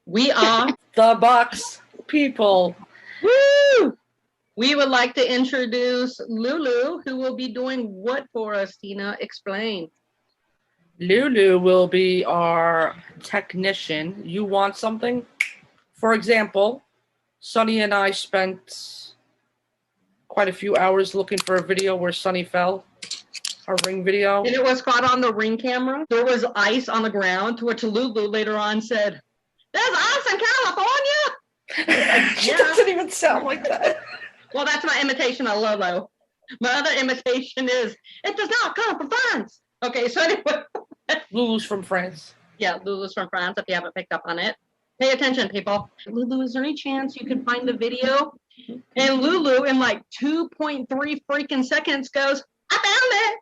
We are the Box people. Woo! We would like to introduce Lulu, who will be doing what for us, Tina? Explain. Lulu will be our technician. You want something? For example, Sunny and I spent quite a few hours looking for a video where Sunny fell. Our ring video. And it was caught on the ring camera. There was ice on the ground, to which Lulu later on said, "There's ice in California!" She doesn't even sound like that. Well, that's my imitation of Lolo. My other imitation is, "It does not come from France." Okay, so anyway. Lulu's from France. Yeah, Lulu's from France, if you haven't picked up on it. Pay attention, people. Lulu, is there any chance you can find the video? And Lulu, in like 2.3 freaking seconds, goes, "I found it!"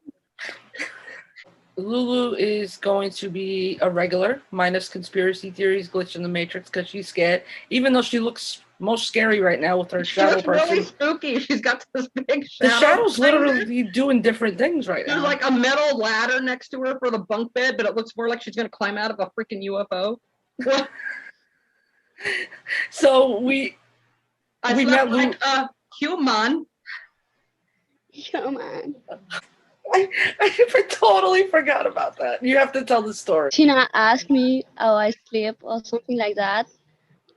Lulu is going to be a regular, minus conspiracy theories, glitch in the matrix, because she's scared. Even though she looks most scary right now with her shadow person. Really spooky. She's got this big shadow. The shadow's literally doing different things right now. There's like a metal ladder next to her for the bunk bed, but it looks more like she's going to climb out of a freaking UFO. So we met Lulu. Like a human. Human. I totally forgot about that. You have to tell the story. Tina asked me how I sleep or something like that.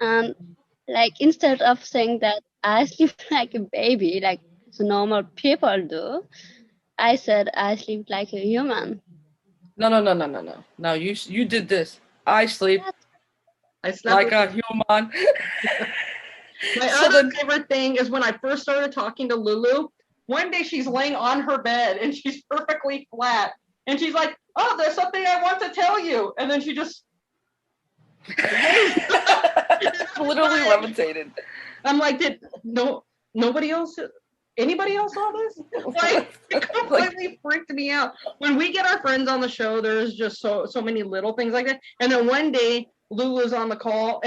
And like instead of saying that I sleep like a baby, like the normal people do, I said I sleep like a human. No. No, you did this. I sleep like a human. My other favorite thing is when I first started talking to Lulu. One day she's laying on her bed and she's perfectly flat. And she's like, "Oh, there's something I want to tell you." And then she just literally levitated. I'm like, anybody else saw this? Like, it completely freaked me out. When we get our friends on the show, there's just so many little things like that. And then one day Lulu's on the call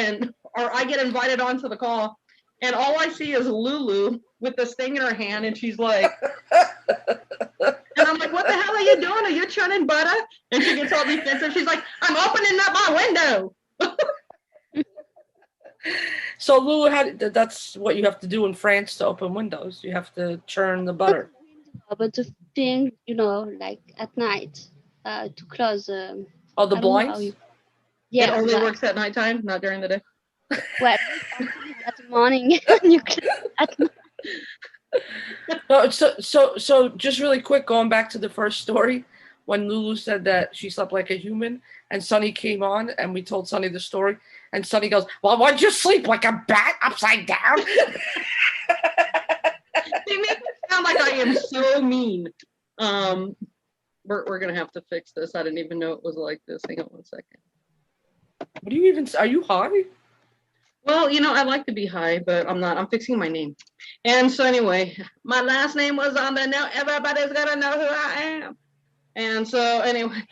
or I get invited onto the call and all I see is Lulu with this thing in her hand, and she's like, and I'm like, "What the hell are you doing? Are you churning butter?" And she gets all defensive. She's like, "I'm opening up my window." So Lulu, that's what you have to do in France to open windows. You have to churn the butter. But the thing, like at night, to close. The blinds? Yeah, it only works at nighttime, not during the day. Well, at the morning. You at night. No, so just really quick, going back to the first story, when Lulu said that she slept like a human, and Sunny came on, and we told Sunny the story, and Sunny goes, "Well, why'd you sleep like a bat upside down?" They make it sound like I am so mean. We're gonna have to fix this. I didn't even know it was like this. Hang on 1 second. What do you even? Are you high? Well, I like to be high, but I'm not. I'm fixing my name. And so anyway, my last name was on there. Now everybody's gonna know who I am. And so anyway,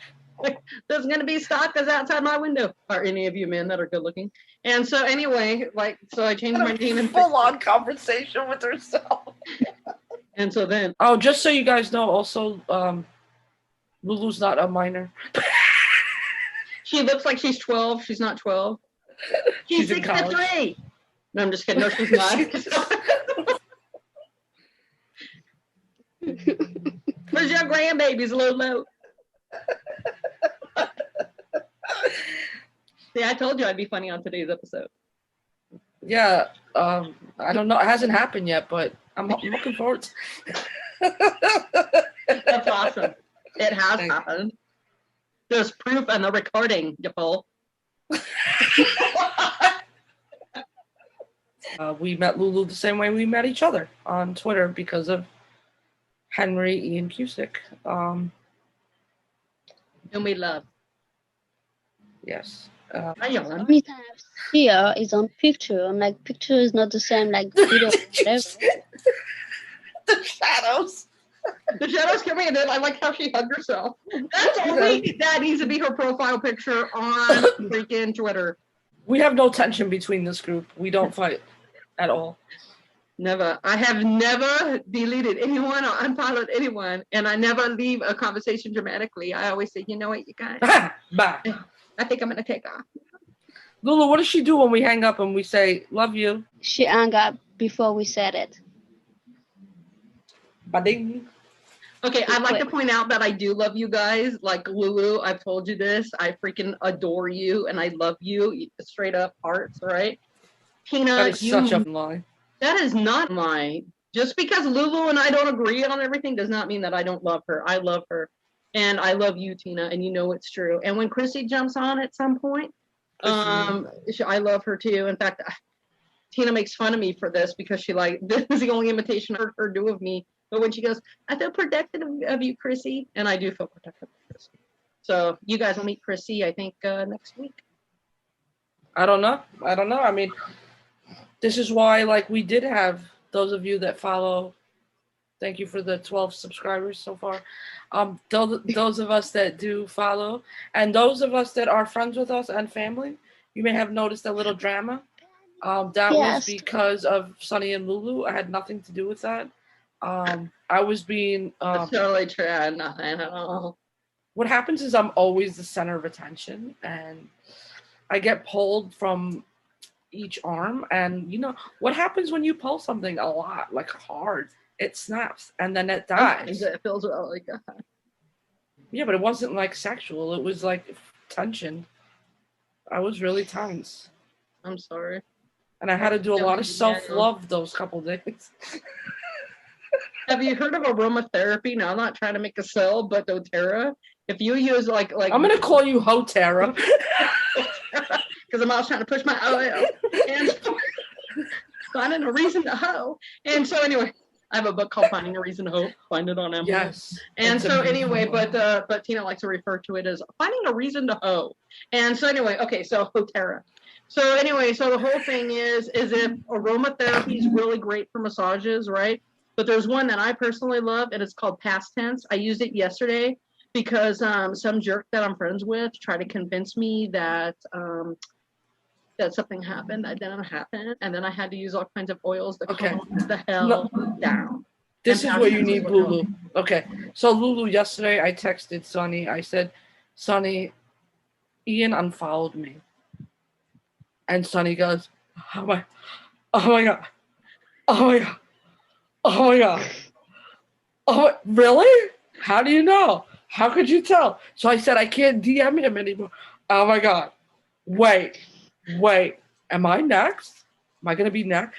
there's gonna be stalkers outside my window. Are any of you men that are good looking? And so anyway, so I changed my name and full on conversation with herself. And so then, just so you guys know, also, Lulu's not a minor. She looks like she's 12. She's not 12. She's 63. No, I'm just kidding. No, she's not. Where's your grandbabies, Lulu? See, I told you I'd be funny on today's episode. Yeah, I don't know. It hasn't happened yet, but I'm looking forward to it. That's awesome. It has happened. There's proof and the recording, you fool. We met Lulu the same way we met each other on Twitter because of Henry Ian Cusick. And we love. Yes. The only time I see her is on picture, and like picture is not the same like video. The shadows. The shadows come in, and I like how she hugged herself. That needs to be her profile picture on freaking Twitter. We have no tension between this group. We don't fight at all. Never. I have never deleted anyone or unfollowed anyone, and I never leave a conversation dramatically. I always say, "You know what, you guys? Bye. I think I'm going to take off." Lulu, what does she do when we hang up and we say, love you? She hung up before we said it. Ba-ding. Okay, I'd like to point out that I do love you guys. Like Lulu, I've told you this. I freaking adore you and I love you. Straight up hearts, right? Tina, That is such a lie. That is not mine. Just because Lulu and I don't agree on everything does not mean that I don't love her. I love her. And I love you, Tina, and you know it's true. And when Chrissy jumps on at some point, I love her too. In fact, Tina makes fun of me for this because this is the only imitation I heard her do of me. But when she goes, I feel protective of you, Chrissy. And I do feel protective of Chrissy. So you guys will meet Chrissy, I think, next week. I don't know. I mean, this is why, like, we did have those of you that follow. Thank you for the 12 subscribers so far. Those of us that do follow, and those of us that are friends with us and family, you may have noticed a little drama. That was because of Sunny and Lulu. I had nothing to do with that. I was being That's totally true. I had nothing at all. What happens is I'm always the center of attention, and I get pulled from each arm. And you know what happens when you pull something a lot, like hard? It snaps and then it dies. It feels really good. Yeah, but it wasn't like sexual. It was like tension. I was really tense. I'm sorry. And I had to do a lot of self-love those couple days. Have you heard of aromatherapy? Now, I'm not trying to make a sell, but doTERRA. If you use like I'm gonna call you HoTerra. Because I'm always trying to push my oil and finding a reason to hoe. And so anyway, I have a book called Finding a Reason to Hope. Find it on Amazon. Yes. And so anyway, but Tina likes to refer to it as finding a reason to hoe. And so anyway, okay, so HoTerra. So anyway, so the whole thing is if aromatherapy is really great for massages, right? But there's one that I personally love, and it's called Past Tense. I used it yesterday because some jerk that I'm friends with tried to convince me that that something happened that didn't happen, and then I had to use all kinds of oils to calm the hell down. This is what you need, Lulu. Okay, so Lulu, yesterday I texted Sunny. I said, Sunny, Ian unfollowed me. And Sunny goes, oh my God. Oh, really? How do you know? How could you tell? So I said, I can't DM him anymore. Oh my God. Wait. Am I next? Am I going to be next?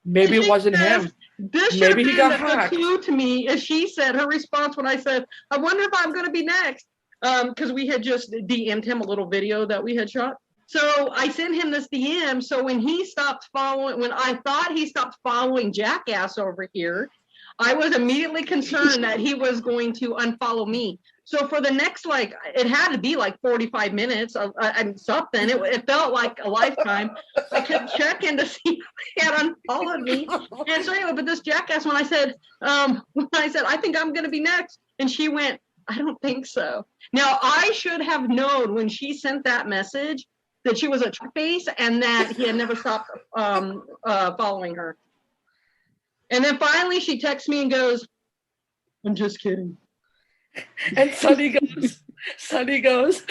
Maybe it wasn't him. Maybe he got hacked. The clue to me is she said, her response when I said, I wonder if I'm going to be next. Because we had just DM'd him a little video that we had shot. So I sent him this DM. So when I thought he stopped following Jackass over here, I was immediately concerned that he was going to unfollow me. So for the next, it had to be 45 minutes and something. It felt like a lifetime. I kept checking to see if he had unfollowed me. And so anyway, but this Jackass, when I said, I think I'm going to be next. And she went, I don't think so. Now, I should have known when she sent that message that she was a face and that he had never stopped following her. And then finally she texts me and goes, I'm just kidding. And Sunny goes,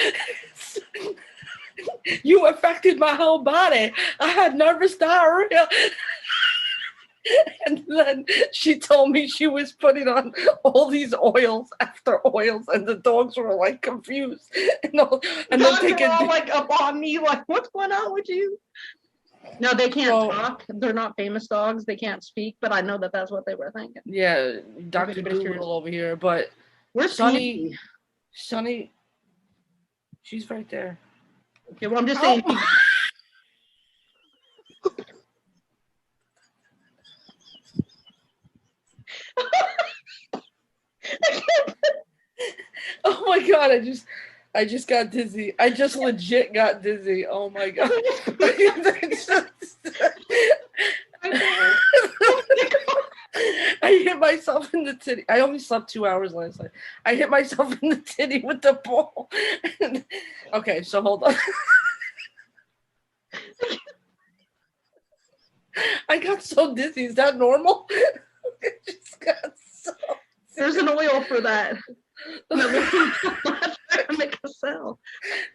you affected my whole body. I had nervous diarrhea. And then she told me she was putting on all these oils after oils, and the dogs were confused. And dogs were all up on me, what's going on with you? No, they can't talk. They're not famous dogs. They can't speak, but I know that that's what they were thinking. Yeah, Dr. Google over here, but where's Sunny, she's right there. Okay, well, I'm just saying. Oh my God, I just got dizzy. I just legit got dizzy. Oh my God. I hit myself in the titty. I only slept 2 hours last night. I hit myself in the titty with the ball. Okay, so hold on. I got so dizzy. Is that normal? I just got so There's an oil for that. Make a sell.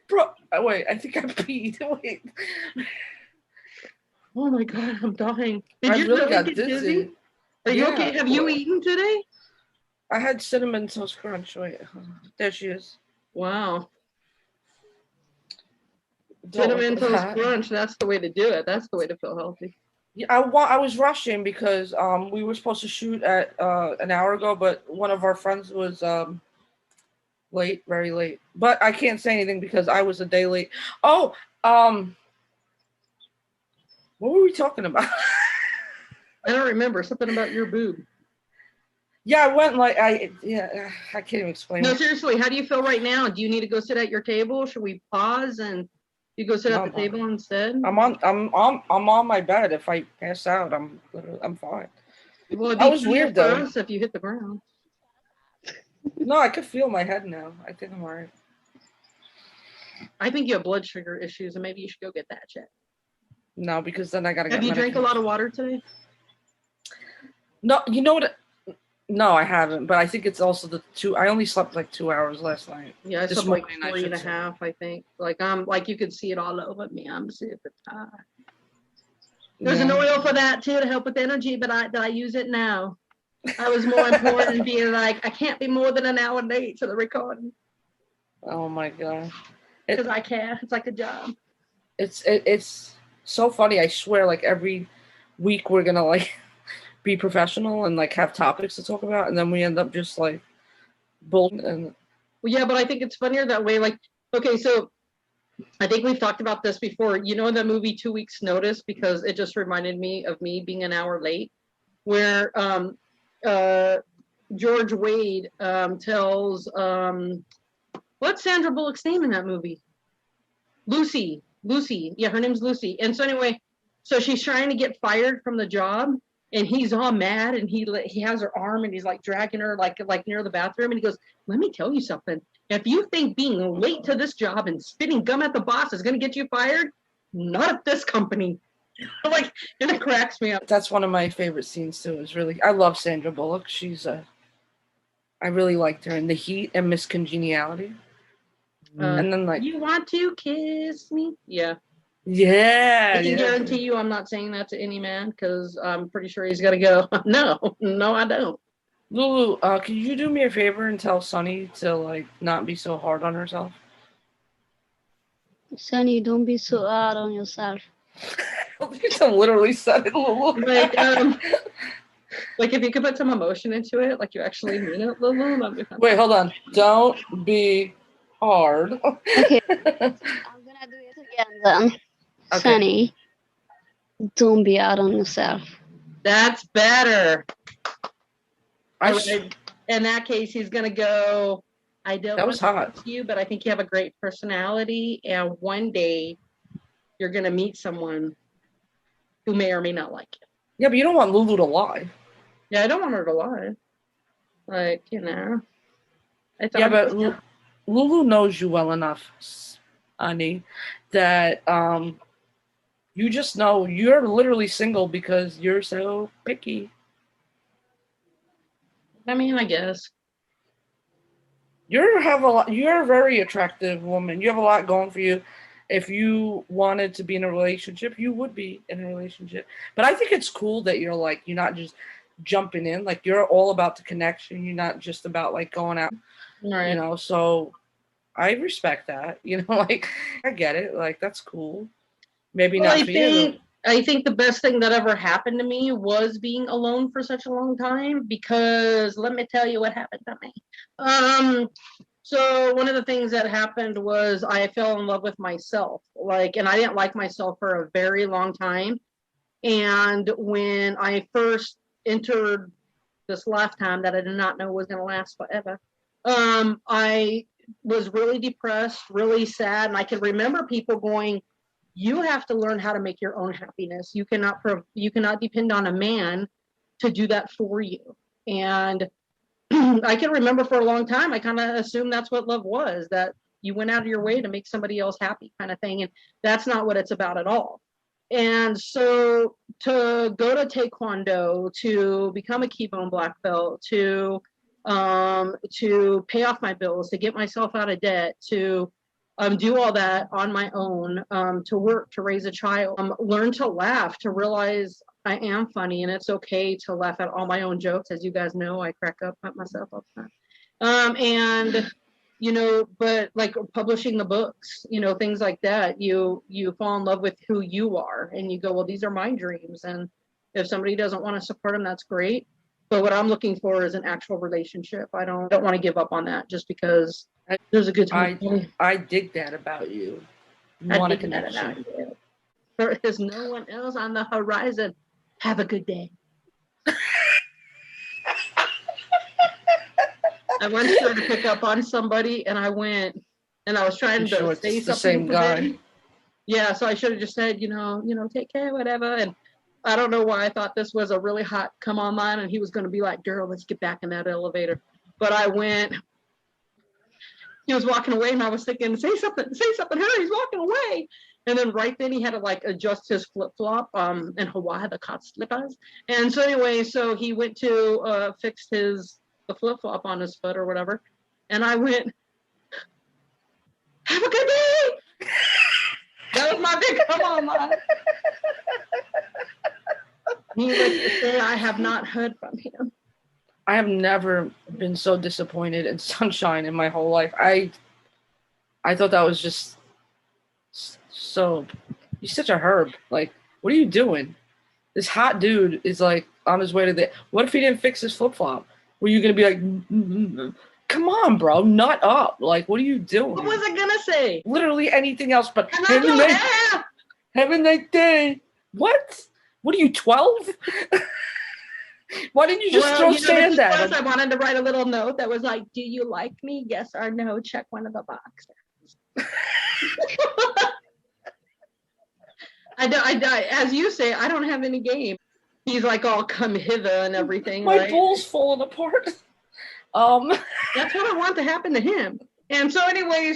Bro, Wait, I think I peed. Wait. Oh my God, I'm dying. Did I you really really got get dizzy. dizzy? Are you okay? Have you eaten today? I had Cinnamon Toast Crunch. Wait, there she is. Wow. Don't Cinnamon Toast Crunch, that's the way to do it. That's the way to feel healthy. Yeah, I was rushing because we were supposed to shoot at an hour ago, but one of our friends was late, very late. But I can't say anything because I was a day late. Oh, what were we talking about? I don't remember. Something about your boob. Yeah, I went like I can't even explain. No, it. seriously, how do you feel right now? Do you need to go sit at your table? Should we pause and you go sit at the table instead? I'm on my bed. If I pass out, I'm fine. Well, that was weird though. For us if you hit the ground. No, I could feel my head now. I think I'm alright. I think you have blood sugar issues, and maybe you should go get that checked. No, because then I gotta get. Have you drank a lot of water today? No, you know what? No, I haven't. But I think it's also I only slept like 2 hours last night. Yeah, I slept like 3.5. I think. Like you could see it all over me. I'm super tired. There's an oil for that too to help with energy, but I use it now. I was more important being like, I can't be more than an hour late to the recording. Oh my God. Because I care. It's like a job. It's so funny. I swear, like every week we're gonna like be professional and like have topics to talk about, and then we end up just like bullshit. And well, yeah, but I think it's funnier that way. Like, okay, so I think we've talked about this before. You know the movie 2 Weeks Notice, because it just reminded me of me being an hour late, where George Wade tells what's Sandra Bullock's name in that movie? Lucy. Yeah, her name's Lucy. And so anyway, so she's trying to get fired from the job, and he's all mad, and he has her arm, and he's like dragging her like near the bathroom, and he goes, "Let me tell you something. If you think being late to this job and spitting gum at the boss is going to get you fired, not at this company." Like, and it cracks me up. That's one of my favorite scenes too. I love Sandra Bullock. I really liked her in The Heat and Miss Congeniality. And then like, you want to kiss me? Yeah. Yeah. I can guarantee you I'm not saying that to any man, because I'm pretty sure he's got to go, no, I don't. Lulu, can you do me a favor and tell Sunny to like not be so hard on herself? Sunny, don't be so hard on yourself. You literally said it, Lulu. Like if you could put some emotion into it, like you actually mean it, Lulu. That'd be fun. Wait, hold on. Don't be hard. Okay, I'm gonna do it again then. Okay. Sunny, don't be hard on yourself. That's better. In that case, he's gonna go. I don't. That was hot. To you, but I think you have a great personality, and one day you're gonna meet someone who may or may not like you. Yeah, but you don't want Lulu to lie. Yeah, I don't want her to lie. Like, you know. Yeah, but Lulu knows you well enough, honey, that you just know you're literally single because you're so picky. I mean, I guess. You're a very attractive woman. You have a lot going for you. If you wanted to be in a relationship, you would be in a relationship. But I think it's cool that you're not just jumping in. Like, you're all about the connection. You're not just about like going out. Right. You know, so I respect that. You know, like, I get it. Like, that's cool. Maybe not for you. I think the best thing that ever happened to me was being alone for such a long time, because let me tell you what happened to me. So one of the things that happened was I fell in love with myself, and I didn't like myself for a very long time. And when I first entered this lifetime that I did not know was going to last forever, I was really depressed, really sad. And I can remember people going, "You have to learn how to make your own happiness. You cannot depend on a man to do that for you." And I can remember for a long time, I kind of assumed that's what love was, that you went out of your way to make somebody else happy kind of thing. And that's not what it's about at all. And so to go to Taekwondo, to become a Keyboard black belt, to pay off my bills, to get myself out of debt, to do all that on my own, to work, to raise a child, learn to laugh, to realize I am funny and it's okay to laugh at all my own jokes. As you guys know, I crack up at myself all the time. And but like publishing the books, things like that, you fall in love with who you are and you go, well, these are my dreams. And if somebody doesn't want to support them, that's great. But what I'm looking for is an actual relationship. I don't want to give up on that just because there's a good time. I dig that about you. You want a connection. There is no one else on the horizon. Have a good day. I once tried to pick up on somebody, and I went, and I was trying to say something. The same guy. Yeah, so I should have just said, take care, whatever. And I don't know why I thought this was a really hot come on line, and he was going to be like, girl, let's get back in that elevator. But I went. He was walking away, and I was thinking, say something, hurry, he's walking away. And then right then he had to like adjust his flip-flop in Hawaii, the caught slippers. And so anyway, so he went to fix the flip-flop on his foot or whatever. And I went, have a good day. That was my big come on line. Needless to say, I have not heard from him. I have never been so disappointed in Sunshine in my whole life. I thought that was just so, he's such a herb. Like, what are you doing? This hot dude is like on his way to the, what if he didn't fix his flip-flop? Were you going to be like, come on, bro, nut up. Like, what are you doing? What was I going to say? Literally anything else but have a nice day. What? What are you, 12? Why didn't you just throw sand at him? I wanted to write a little note that was like, do you like me? Yes or no? Check one of the boxes. I as you say, I don't have any game. He's like all come hither and everything. My bull's falling apart. That's what I want to happen to him. And so anyway,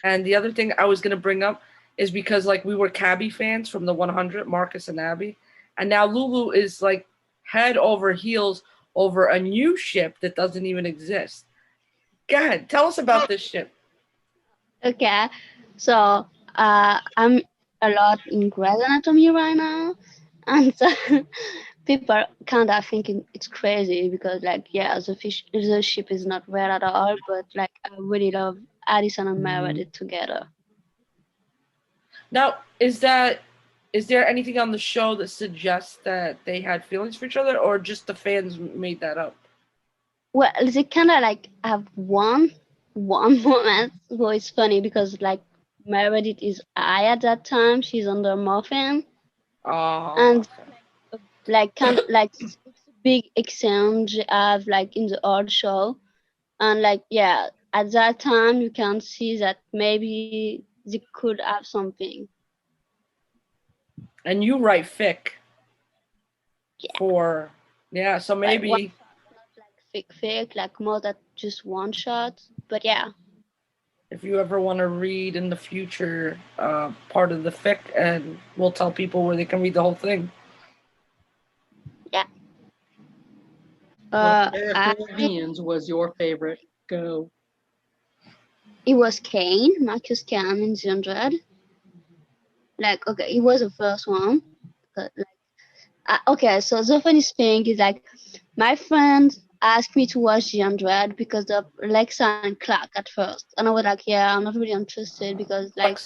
And the other thing I was going to bring up is because like we were Kabby fans from the 100, Marcus and Abby. And now Lulu is like head over heels over a new ship that doesn't even exist. Go ahead. Tell us about this ship. Okay. So I'm a lot in Grey's Anatomy right now. And so people kind of thinking it's crazy because like, yeah, the ship is not real at all. But like, I really love Addison and Meredith together. Now, is there anything on the show that suggests that they had feelings for each other, or just the fans made that up? Well, they kind of like have one moment where it's funny because like Meredith is I at that time. She's under morphine. Oh. And like kind of like it's a big exchange of like in the old show, and like yeah, at that time you can see that maybe they could have something. And you write fic. Yeah. So maybe like, not like fic, like more than just one shot. But yeah. If you ever want to read in the future part of the fic, and we'll tell people where they can read the whole thing. Yeah. Caribbeans was your favorite? Go. It was Kane, Marcus Kane in the 100. Like, okay, it was the first one. But like, okay, so the funny thing is like, my friend asked me to watch the 100 because of Lexa and Clark at first, and I was like, yeah, I'm not really interested because like,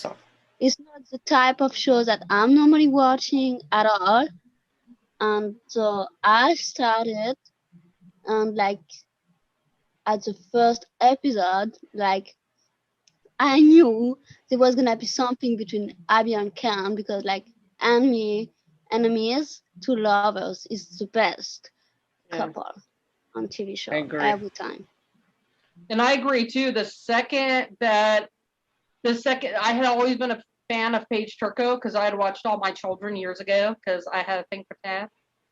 it's not the type of show that I'm normally watching at all. And so I started, and like, at the first episode, like, I knew there was gonna be something between Abby and Cam because like enemies to lovers is the best couple on TV show every time. And I agree too. The second I had always been a fan of Paige Turco because I had watched All My Children years ago because I had a thing for Tab.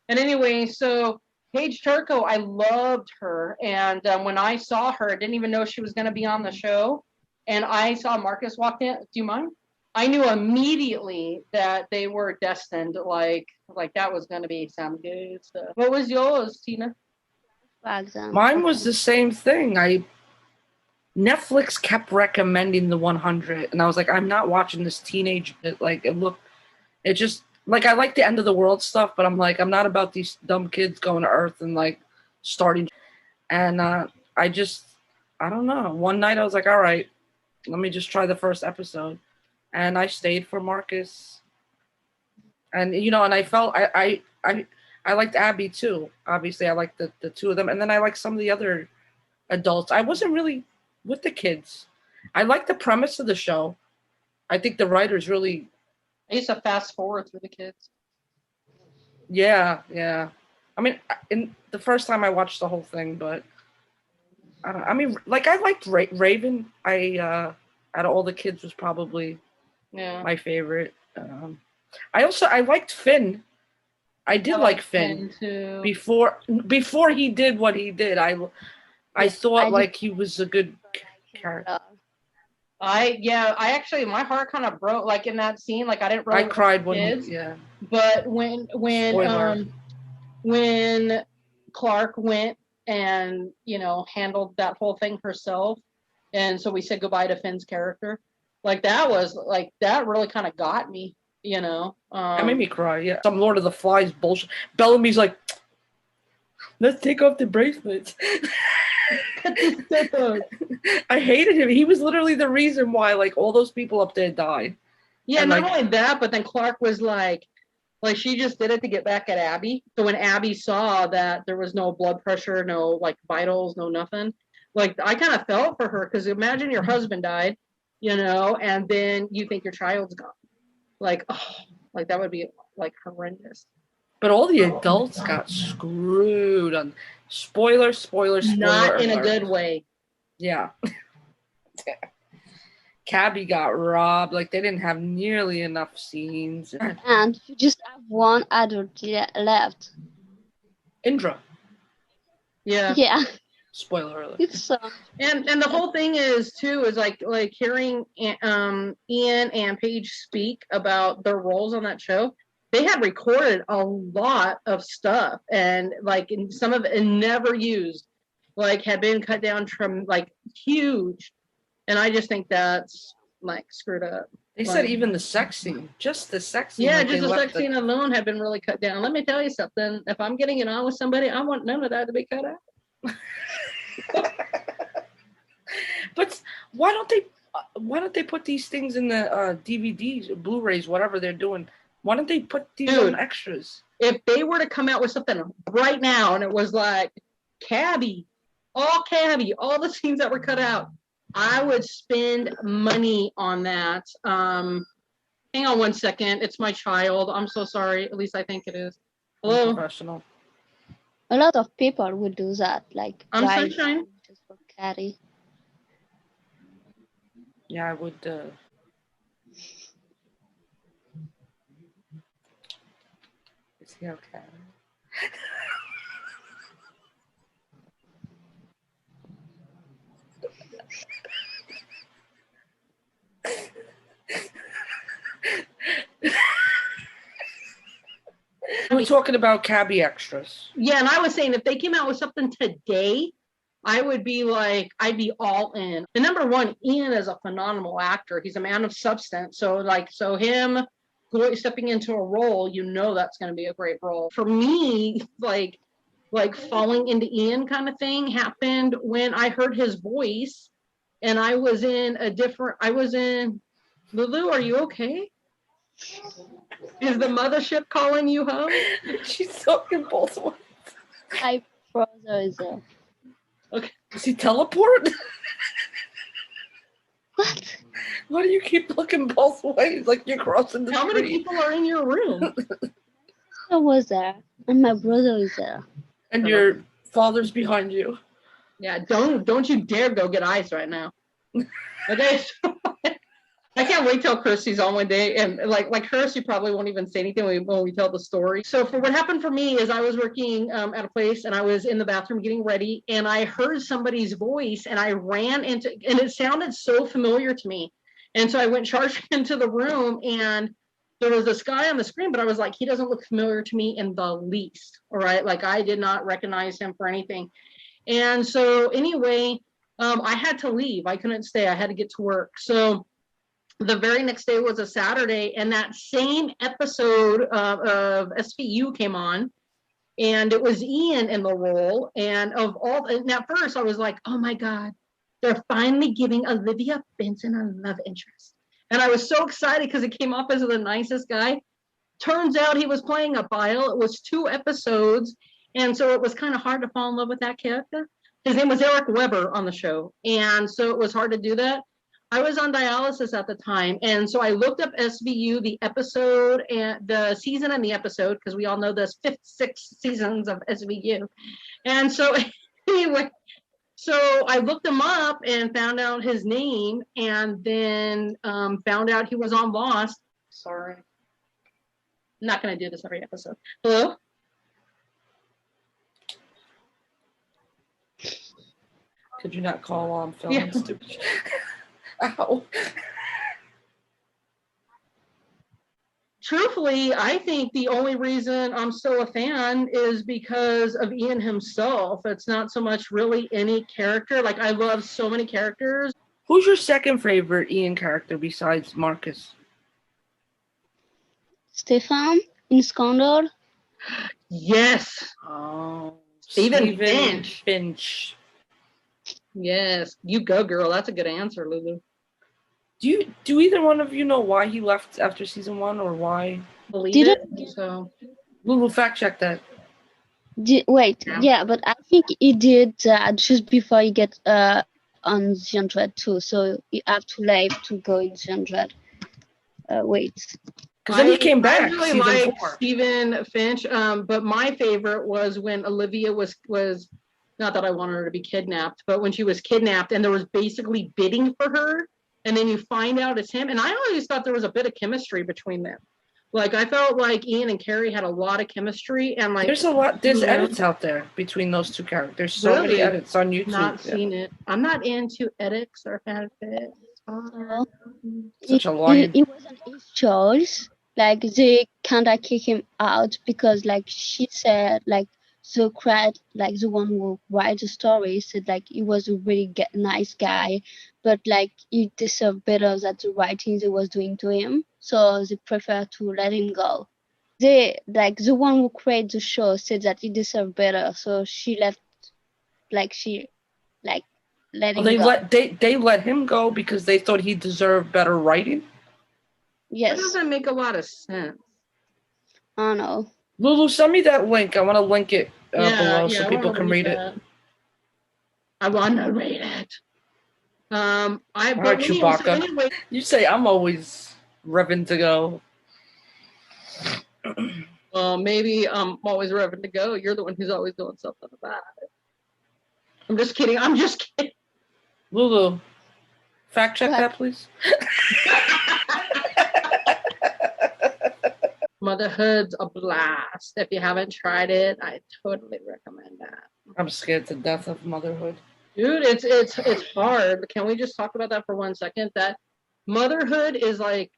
And anyway, so Paige Turco, I loved her, and when I saw her, I didn't even know she was going to be on the show. And I saw Marcus walk in. Do you mind? I knew immediately that they were destined. Like that was going to be some good stuff. What was yours, Tina? Mine was the same thing. Netflix kept recommending the 100, and I was like, I'm not watching this teenage. Like it just like I like the end of the world stuff, but I'm like, I'm not about these dumb kids going to Earth and like starting. And I don't know. One night I was like, all right, let me just try the first episode, and I stayed for Marcus. And and I felt I liked Abby too. Obviously, I liked the two of them, and then I liked some of the other adults. I wasn't really with the kids. I liked the premise of the show. I think the writers really. I used to fast forward through the kids. Yeah. I mean, in the first time I watched the whole thing, but I mean, like I liked Raven. Out of all the kids was probably my favorite. I liked Finn. I did like Finn too. Before he did what he did. I thought like he was a good character. I actually, my heart kind of broke like in that scene. Like I didn't really. I cried when But when Clark went and handled that whole thing herself, and so we said goodbye to Finn's character. Like that really kind of got me. That made me cry. Yeah, some Lord of the Flies bullshit. Bellamy's like, let's take off the bracelets. I hated him. He was literally the reason why like all those people up there died. Yeah, and, not only that, but then Clark was like she just did it to get back at Abby. So when Abby saw that there was no blood pressure, no like vitals, no nothing, like I kind of felt for her because imagine your husband died, and then you think your child's gone. Like, that would be like horrendous. But all the adults got screwed on. Spoiler. Not in a good way. Yeah. Kabby got robbed. Like they didn't have nearly enough scenes. And you just have one adult left. Indra. Yeah. Yeah. Spoiler alert. It's and the whole thing is like hearing Ian and Paige speak about their roles on that show. They had recorded a lot of stuff, and like some of it never used, like had been cut down from like huge. And I just think that's like screwed up. They said even the sex scene, just the sex scene. Yeah, just the sex scene alone had been really cut down. Let me tell you something. If I'm getting it on with somebody, I want none of that to be cut out. But why don't they put these things in the DVDs, Blu-rays, whatever they're doing? Why don't they put these on extras? If they were to come out with something right now and it was like Kabby, all the scenes that were cut out, I would spend money on that. Hang on one second. It's my child. I'm so sorry. At least I think it is. Hello. Professional. A lot of people would do that, like Sunshine. Just for Carrie. Yeah, I would. Is he okay? We're talking about Kabby extras. Yeah, and I was saying if they came out with something today, I would be like, I'd be all in. And number one, Ian is a phenomenal actor. He's a man of substance. So him stepping into a role, that's going to be a great role. For me, like falling into Ian kind of thing happened when I heard his voice, and I was in Lulu, are you okay? Is the mothership calling you home? She's talking both ways. My brother is there. Okay. Does he teleport? What? Why do you keep looking both ways like you're crossing the street? How many people are in your room? I was there, and my brother is there. And your father's behind you. Yeah, don't you dare go get ice right now. Okay. I can't wait till Kirsty's on one day, and like Kirsty probably won't even say anything when we tell the story. So for what happened for me is I was working at a place, and I was in the bathroom getting ready, and I heard somebody's voice, and I ran into, and it sounded so familiar to me, and so I went charging into the room, and there was this guy on the screen, but I was like, he doesn't look familiar to me in the least. All right, like I did not recognize him for anything, and so anyway. I had to leave. I couldn't stay. I had to get to work. So the very next day was a Saturday, and that same episode of SVU came on, and it was Ian in the role. And at first I was like, oh my God, they're finally giving Olivia Benson a love interest. And I was so excited because it came off as the nicest guy. Turns out he was playing a bile. It was 2 episodes. And so it was kind of hard to fall in love with that character. His name was Eric Weber on the show. And so it was hard to do that. I was on dialysis at the time. And so I looked up SVU, the episode and the season and the episode, because we all know there's 6 seasons of SVU. And so anyway, so I looked him up and found out his name, and then found out he was on Lost. Sorry. I'm not going to do this every episode. Hello? Could you not call on film? Yeah. Stupid. Ow. Truthfully, I think the only reason I'm still a fan is because of Ian himself. It's not so much really any character. Like, I love so many characters. Who's your second favorite Ian character besides Marcus? Stefan in Scandal. Yes. Oh, Stephen Finch. Yes. You go, girl. That's a good answer, Lulu. Do either one of you know why he left after season 1 or why? Believe it. So Lulu, fact check that. Yeah, but I think he did that just before he get on the 100 too. So you have to leave to go in the 100. Because then he came back. I really like Stephen Finch, but my favorite was when Olivia was not that I wanted her to be kidnapped, but when she was kidnapped and there was basically bidding for her, and then you find out it's him. And I always thought there was a bit of chemistry between them. Like, I felt like Ian and Carrie had a lot of chemistry, and like there's edits out there between those 2 characters. There's so many edits on YouTube. Not seen it. I'm not into edits or fanfics. Such a long. It wasn't his choice. Like, they kind of kick him out because, like, she said, like, the one who write the story said, like, he was a really nice guy, but, like, he deserved better than the writing they was doing to him. So they prefer to let him go. The one who created the show said that he deserved better, so she left. Let him go. They let him go because they thought he deserved better writing. Yes. That doesn't make a lot of sense. I know. Lulu, send me that link. I want to link it below so people can read it. I want to read it. All right, Chewbacca. Anyway, you say I'm always revving to go. Well, maybe I'm always revving to go. You're the one who's always doing something about it. I'm just kidding. Lulu, fact check that, please. Motherhood's a blast. If you haven't tried it, I totally recommend that. I'm scared to death of motherhood. Dude, it's hard. Can we just talk about that for 1 second? That motherhood is like,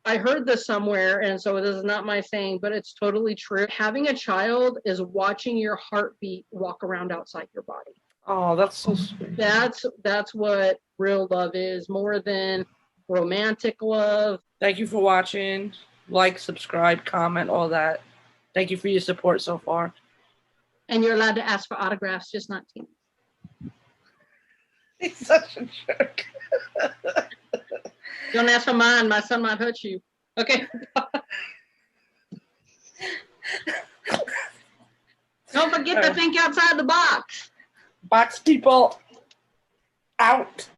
I heard this somewhere, and so this is not my saying, but it's totally true. Having a child is watching your heartbeat walk around outside your body. Oh, that's so sweet. That's what real love is, more than romantic love. Thank you for watching. Like, subscribe, comment, all that. Thank you for your support so far. And you're allowed to ask for autographs, just not Tina. He's such a jerk. Don't ask for mine. My son might hurt you. Okay. Don't forget to think outside the box. Box people out.